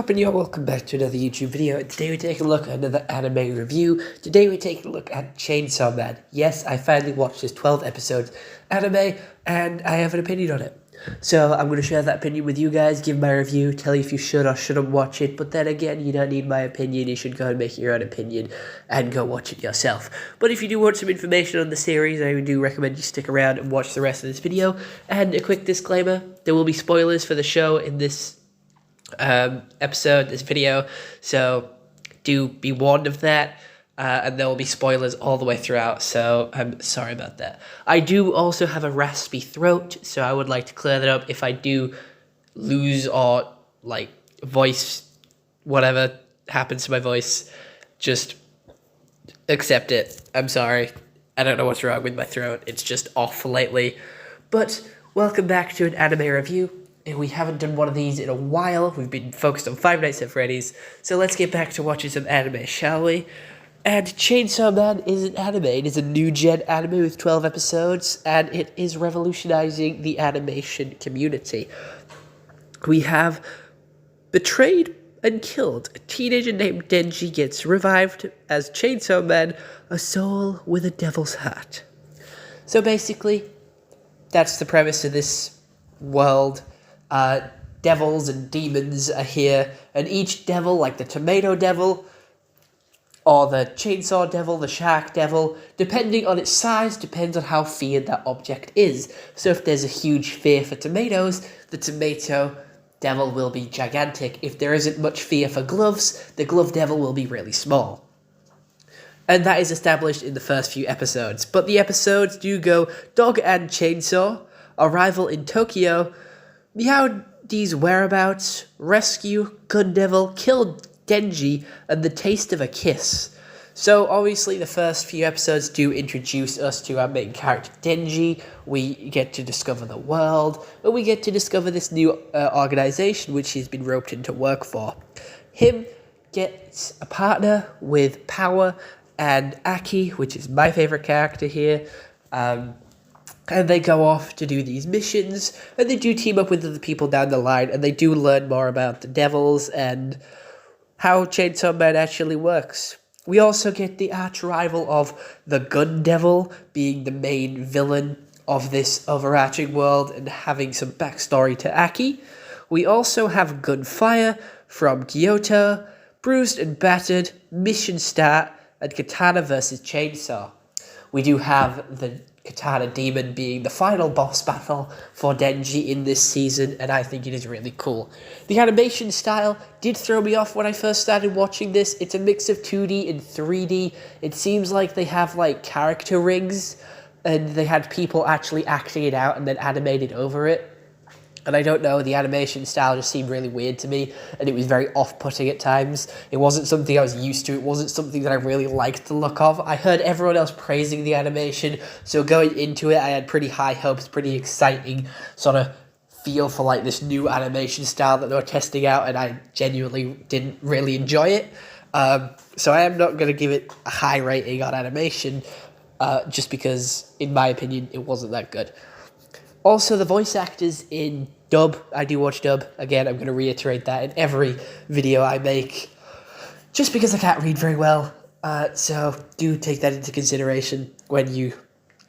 up, and you're welcome back to another YouTube video. And today we're taking a look at another anime review. Today we're taking a look at Chainsaw Man. Yes, I finally watched this 12 episode anime, and I have an opinion on it. So I'm going to share that opinion with you guys, give my review, tell you if you should or shouldn't watch it. But then again, you don't need my opinion. You should go and make your own opinion and go watch it yourself. But if you do want some information on the series, I do recommend you stick around and watch the rest of this video. And a quick disclaimer, there will be spoilers for the show in this this video, so do be warned of that, and there will be spoilers all the way throughout, so I'm sorry about that. I do also have a raspy throat, so I would like to clear that up. If I do lose or voice, whatever happens to my voice, just accept it. I'm sorry, I don't know what's wrong with my throat, it's just off lately. But welcome back to an anime review. We haven't done one of these in a while. We've been focused on Five Nights at Freddy's, so let's get back to watching some anime, shall we? And Chainsaw Man is an anime. It is a new-gen anime with 12 episodes, and it is revolutionizing the animation community. We have betrayed and killed. A teenager named Denji gets revived as Chainsaw Man, a soul with a devil's heart. So basically, that's the premise of this world. Devils and demons are here, and each devil, like the tomato devil, or the chainsaw devil, the shark devil, depending on its size, depends on how feared that object is. So if there's a huge fear for tomatoes, the tomato devil will be gigantic. If there isn't much fear for gloves, the glove devil will be really small. And that is established in the first few episodes. But the episodes do go Dog and Chainsaw, Arrival in Tokyo, Meowdy's whereabouts, rescue, gun devil, kill Denji, and the taste of a kiss. So obviously the first few episodes do introduce us to our main character Denji. We get to discover the world, and we get to discover this new organization which he's been roped into work for. Him gets a partner with power, and Aki, which is my favorite character here, and they go off to do these missions, and they do team up with other people down the line, and they do learn more about the devils and how Chainsaw Man actually works. We also get the arch rival of the Gun Devil being the main villain of this overarching world and having some backstory to Aki. We also have Gunfire from Kyoto, Bruised and Battered, Mission Start, and Katana vs. Chainsaw. We do have the Katana Demon being the final boss battle for Denji in this season, and I think it is really cool. The animation style did throw me off when I first started watching this. It's a mix of 2D and 3D. It seems like they have character rigs, and they had people actually acting it out and then animated over it. And I don't know, the animation style just seemed really weird to me, and it was very off-putting at times. It wasn't something I was used to, it wasn't something that I really liked the look of. I heard everyone else praising the animation, so going into it, I had pretty high hopes, pretty exciting sort of feel for this new animation style that they were testing out, and I genuinely didn't really enjoy it. So I am not going to give it a high rating on animation, just because, in my opinion, it wasn't that good. Also, the voice actors in dub, I do watch dub. Again, I'm going to reiterate that in every video I make, just because I can't read very well. So do take that into consideration when you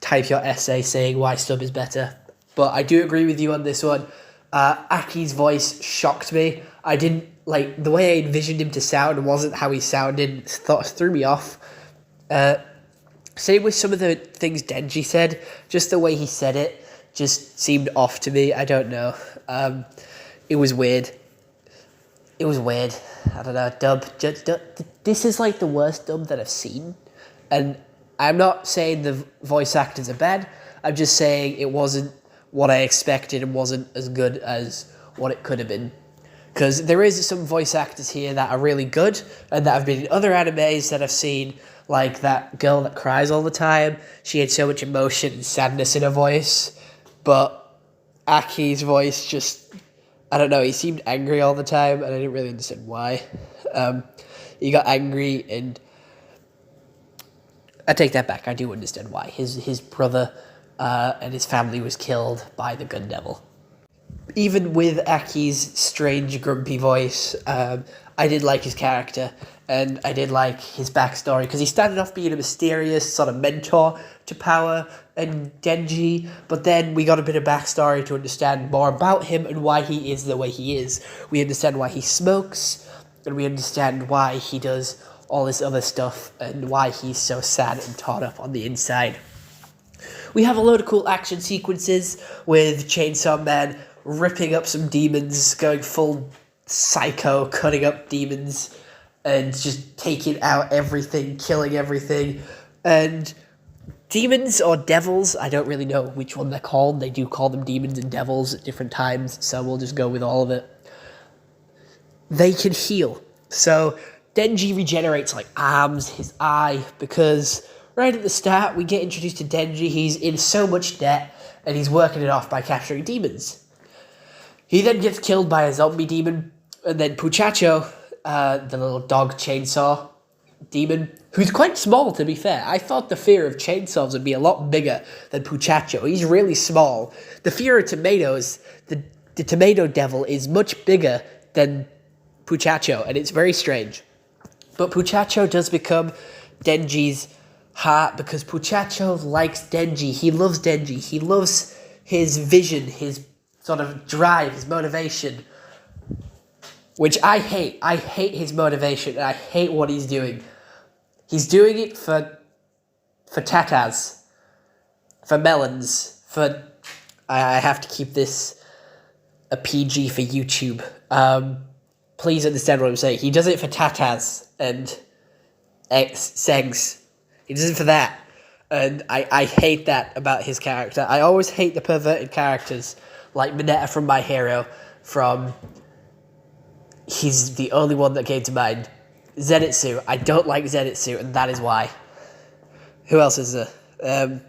type your essay saying why sub is better. But I do agree with you on this one. Aki's voice shocked me. I didn't, the way I envisioned him to sound wasn't how he sounded. Threw me off. Same with some of the things Denji said. Just the way he said it just seemed off to me. I don't know. It was weird. I don't know. Dub. This is the worst dub that I've seen. And I'm not saying the voice actors are bad. I'm just saying it wasn't what I expected and wasn't as good as what it could have been. Because there is some voice actors here that are really good and that have been in other animes that I've seen, like that girl that cries all the time. She had so much emotion and sadness in her voice. But Aki's voice just, I don't know, he seemed angry all the time, and I didn't really understand why. He got angry, and I take that back, I do understand why. His brother and his family was killed by the Gun Devil. even with Aki's strange, grumpy voice, I did like his character, and I did like his backstory, because he started off being a mysterious sort of mentor to Power and Denji, but then we got a bit of backstory to understand more about him and why he is the way he is. We understand why he smokes, and we understand why he does all this other stuff, and why he's so sad and torn up on the inside. We have a load of cool action sequences with Chainsaw Man ripping up some demons, going full psycho, cutting up demons, and just taking out everything, killing everything. And demons or devils, I don't really know which one they're called. They do call them demons and devils at different times, so we'll just go with all of it. They can heal. So Denji regenerates like arms, his eye, because right at the start we get introduced to Denji. He's in so much debt and he's working it off by capturing demons. He then gets killed by a zombie demon, and then Puchacho, the little dog chainsaw demon, who's quite small to be fair. I thought the fear of chainsaws would be a lot bigger than Puchacho. He's really small. The fear of tomatoes, the tomato devil, is much bigger than Puchacho, and it's very strange. But Puchacho does become Denji's heart, because Puchacho likes Denji. He loves Denji. He loves his vision, his sort of drive, his motivation, which I hate. I hate his motivation, and I hate what he's doing. He's doing it for tatas, for melons, for... I have to keep this a PG for YouTube. Please understand what I'm saying. He does it for tatas and segs. He does it for that. And I hate that about his character. I always hate the perverted characters, like Mineta from My Hero, he's the only one that came to mind. Zenitsu. I don't like Zenitsu, and that is why. Who else is there?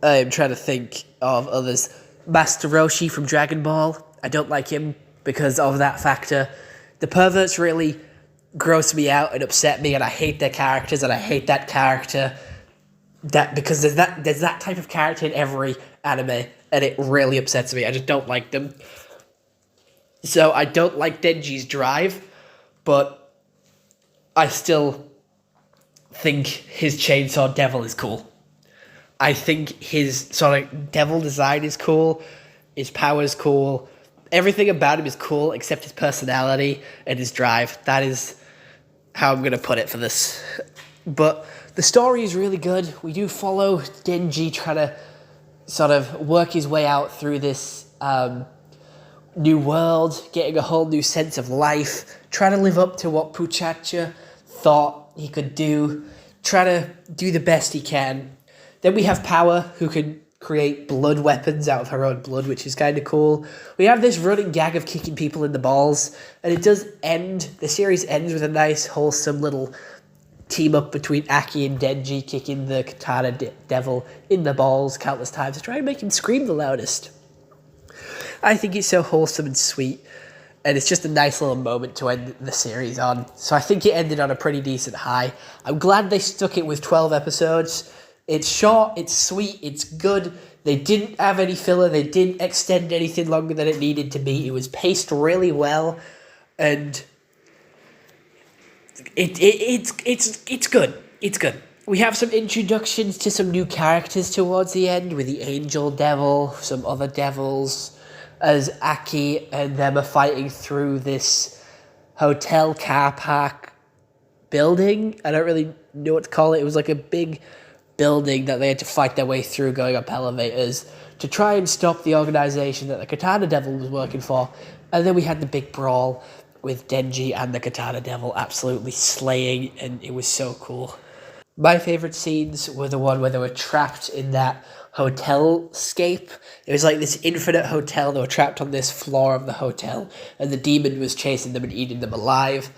I'm trying to think of others. Master Roshi from Dragon Ball. I don't like him because of that factor. The perverts really gross me out and upset me, and I hate their characters, and I hate that character. Because there's that type of character in every anime, and it really upsets me. I just don't like them. So I don't like Denji's drive, but I still think his chainsaw devil is cool. I think his sort of devil design is cool, his power is cool, everything about him is cool except his personality and his drive. That is how I'm going to put it for this. But the story is really good. We do follow Denji trying to sort of work his way out through this new world, getting a whole new sense of life, trying to live up to what Puchacha thought he could do, try to do the best he can. Then we have Power, who can create blood weapons out of her own blood, which is kind of cool. We have this running gag of kicking people in the balls, and it does end, the series ends with a nice, wholesome little team up between Aki and Denji, kicking the katana devil in the balls countless times to try and make him scream the loudest. I think it's so wholesome and sweet, and it's just a nice little moment to end the series on. So I think it ended on a pretty decent high. I'm glad they stuck it with 12 episodes. It's short, it's sweet, it's good. They didn't have any filler, they didn't extend anything longer than it needed to be. It was paced really well, and it's good. It's good. We have some introductions to some new characters towards the end, with the Angel Devil, some other devils, as Aki and them are fighting through this hotel car park building. I don't really know what to call it. It was like a big building that they had to fight their way through, going up elevators to try and stop the organization that the Katana Devil was working for. And then we had the big brawl with Denji and the Katana Devil absolutely slaying, and it was so cool. My favorite scenes were the one where they were trapped in that hotel scape. It was like this infinite hotel. They were trapped on this floor of the hotel, and the demon was chasing them and eating them alive.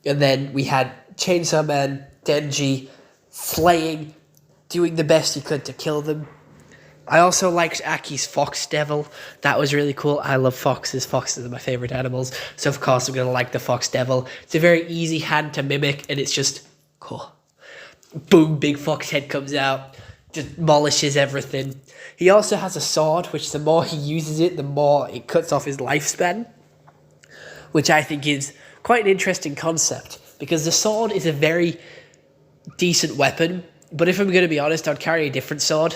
And then we had Chainsaw Man, Denji, slaying, doing the best he could to kill them. I also liked Aki's Fox Devil. That was really cool. I love foxes. Foxes are my favorite animals. So of course I'm going to like the Fox Devil. It's a very easy hand to mimic, and it's just cool. Boom, big fox head comes out. just demolishes everything. He also has a sword, which the more he uses it, the more it cuts off his lifespan, which I think is quite an interesting concept, because the sword is a very decent weapon, but if I'm going to be honest, I'd carry a different sword.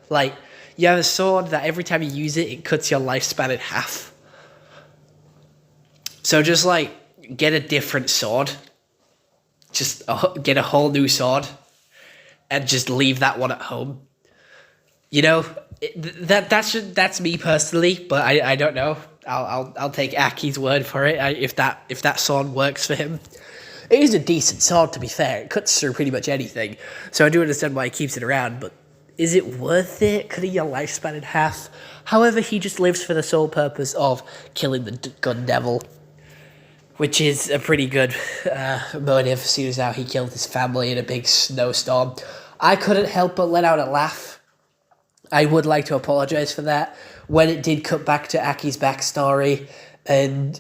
Like, you have a sword that every time you use it, it cuts your lifespan in half. So just, like, get a different sword. Just get a whole new sword. And just leave that one at home. You know, that's me personally, but I don't know. I'll take Aki's word for it if that sword works for him. It is a decent sword, to be fair. It cuts through pretty much anything. So I do understand why he keeps it around, but is it worth it? Cutting your lifespan in half? However, he just lives for the sole purpose of killing the gun devil, which is a pretty good motive, seeing as how he killed his family in a big snowstorm. I couldn't help but let out a laugh. I would like to apologise for that. When it did cut back to Aki's backstory and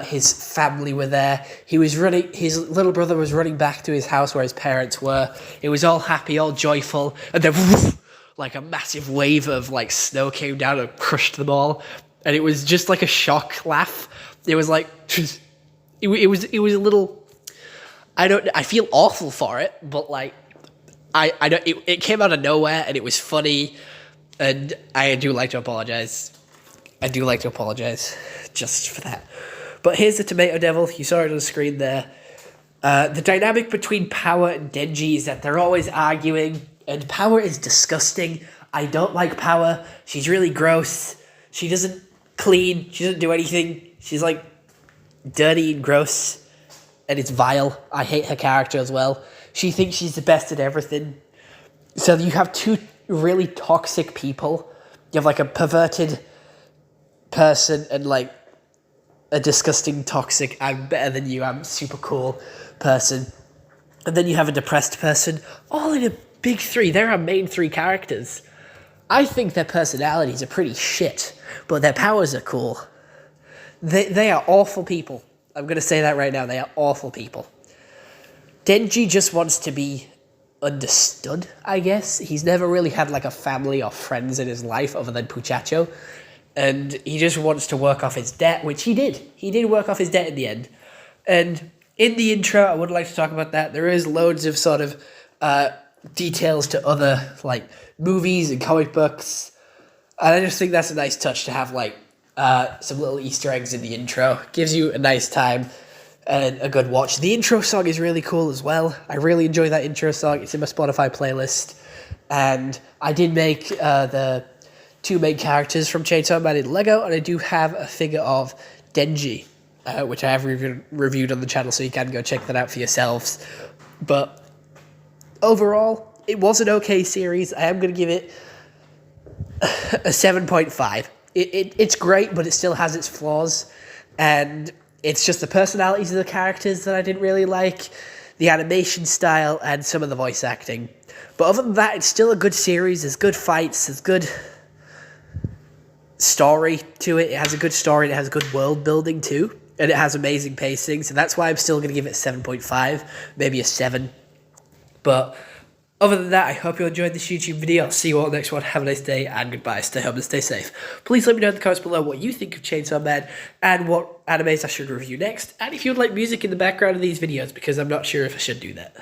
his family were there, his little brother was running back to his house where his parents were. It was all happy, all joyful, and then whoosh, like a massive wave of like snow came down and crushed them all. And it was just like a shock laugh. It was like, it was a little, I feel awful for it, but like, I don't, it came out of nowhere and it was funny, and I do like to apologize. I do like to apologize just for that. But here's the Tomato Devil. You saw it on the screen there. The dynamic between Power and Denji is that they're always arguing, and Power is disgusting. I don't like Power. She's really gross. She doesn't clean. She doesn't do anything. She's like dirty and gross, and it's vile. I hate her character as well. She thinks she's the best at everything. So you have two really toxic people. You have like a perverted person and like a disgusting, toxic, I'm better than you, I'm super cool person. And then you have a depressed person. All in a big three. They're our main three characters. I think their personalities are pretty shit, but their powers are cool. They are awful people. I'm going to say that right now. They are awful people. Denji just wants to be understood, I guess. He's never really had like a family or friends in his life other than Puchacho. And he just wants to work off his debt, which he did. He did work off his debt in the end. And in the intro, I would like to talk about that. There is loads of sort of details to other like movies and comic books. And I just think that's a nice touch to have like some little Easter eggs in the intro. Gives you a nice time and a good watch. The intro song is really cool as well. I really enjoy that intro song. It's in my Spotify playlist. And I did make the two main characters from Chainsaw Man in Lego, and I do have a figure of Denji, which I have reviewed on the channel, so you can go check that out for yourselves. But overall, it was an okay series. I am going to give it a 7.5. It's great, but it still has its flaws, and it's just the personalities of the characters that I didn't really like, the animation style, and some of the voice acting. But other than that, it's still a good series. There's good fights. There's good story to it. It has a good story. And it has good world building too. And it has amazing pacing. So that's why I'm still going to give it 7.5. Maybe a 7. But other than that, I hope you enjoyed this YouTube video. I'll see you all next one. Have a nice day and goodbye. Stay home and stay safe. Please let me know in the comments below what you think of Chainsaw Man and what animes I should review next. And if you would like music in the background of these videos, because I'm not sure if I should do that.